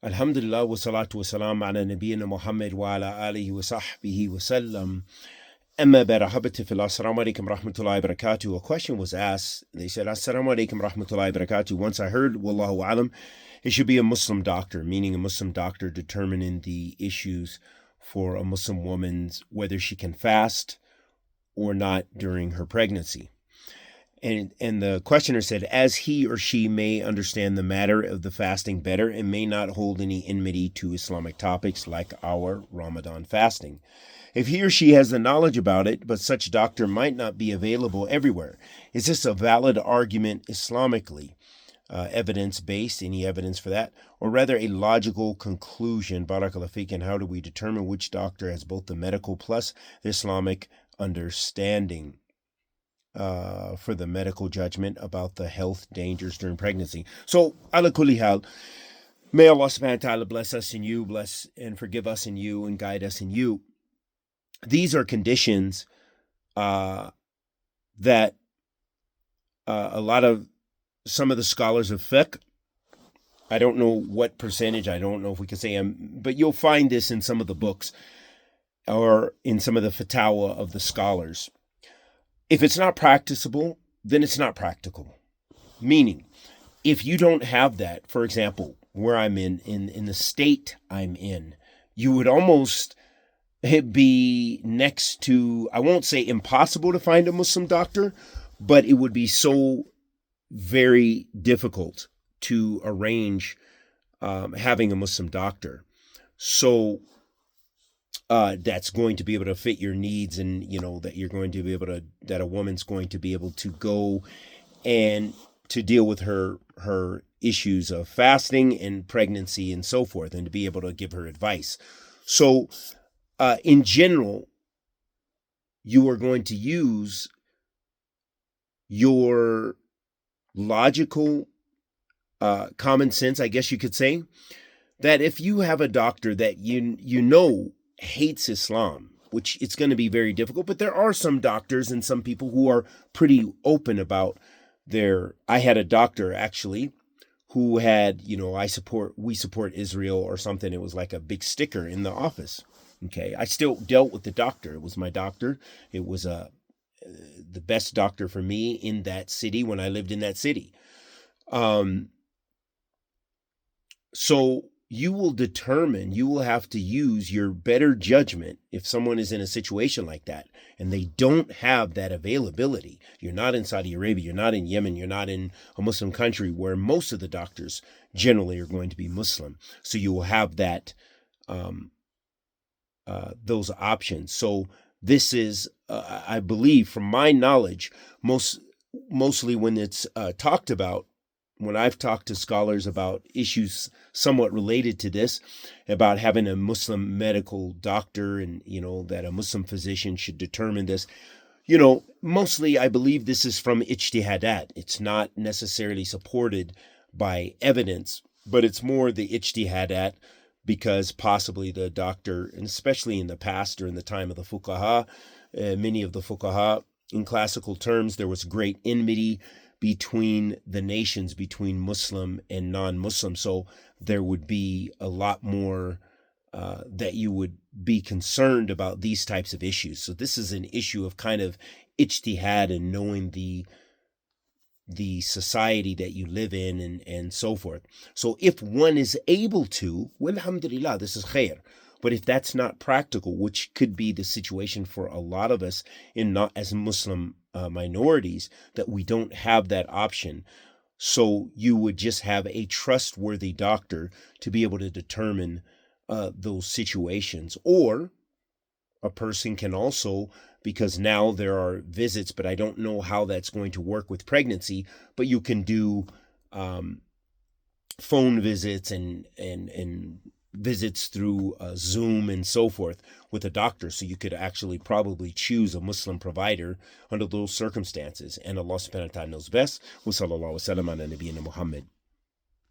Alhamdulillah wa salatu wa salam ala nabiyyina Muhammad wa ala alihi wa sahbihi wa sallam. Amma barahabati fil assalamu alaikum rahmatullahi wa barakatuh. A question was asked. They said, Assalamu alaikum rahmatullahi wa barakatuh. Once I heard, wallahu alam, it should be a Muslim doctor, meaning a Muslim doctor determining the issues for a Muslim woman, whether she can fast or not during her pregnancy. And the questioner said, as he or she may understand the matter of the fasting better and may not hold any enmity to Islamic topics like our Ramadan fasting. If he or she has the knowledge about it, but such doctor might not be available everywhere, is this a valid argument Islamically? Evidence-based, any evidence for that? Or rather a logical conclusion, barakallahu feek, and how do we determine which doctor has both the medical plus the Islamic understanding for the medical judgment about the health dangers during pregnancy? So, ala kulli hal, may Allah subhanahu wa ta'ala bless us in you, bless and forgive us in you, and guide us in you. These are conditions that some of the scholars of fiqh, I don't know what percentage, I don't know if we can say, but you'll find this in some of the books or in some of the fatwa of the scholars. If it's not practicable, then it's not practical. Meaning, if you don't have that, for example, where I'm in the state I'm in, you would almost be next to, I won't say impossible to find a Muslim doctor, but it would be so very difficult to arrange having a Muslim doctor. So that's going to be able to fit your needs, and that you're going to be able to, that a woman's going to be able to go and to deal with her issues of fasting and pregnancy and so forth, and to be able to give her advice. So in general, you are going to use your logical common sense, I guess you could say, that if you have a doctor that you know hates Islam, which it's going to be very difficult, but there are some doctors and some people who are pretty open about I had a doctor actually who had, we support Israel or something. It was like a big sticker in the office. Okay. I still dealt with the doctor. It was my doctor. It was the best doctor for me in that city when I lived in that city. So you will have to use your better judgment if someone is in a situation like that and they don't have that availability. You're not in Saudi Arabia, you're not in Yemen, you're not in a Muslim country where most of the doctors generally are going to be Muslim. So you will have that, those options. So this is, I believe, from my knowledge, mostly when it's talked about, when I've talked to scholars about issues somewhat related to this, about having a Muslim medical doctor and, that a Muslim physician should determine this, mostly I believe this is from ijtihadat. It's not necessarily supported by evidence, but it's more the ijtihadat because possibly the doctor, and especially in the past or in the time of the fuqaha, many of the fuqaha, in classical terms, there was great enmity between the nations, between Muslim and non-Muslim. So there would be a lot more that you would be concerned about these types of issues. So this is an issue of kind of ijtihad and knowing the society that you live in and so forth. So if one is able to, well, alhamdulillah, this is khair. But if that's not practical, which could be the situation for a lot of us not as Muslim minorities, that we don't have that option. So you would just have a trustworthy doctor to be able to determine those situations. Or a person can also, because now there are visits, but I don't know how that's going to work with pregnancy, but you can do phone visits and visits through Zoom and so forth with a doctor. So you could actually probably choose a Muslim provider under those circumstances. And Allah subhanahu wa ta'ala knows best. Wa sallallahu wa sallam ala nabiyyina Muhammad.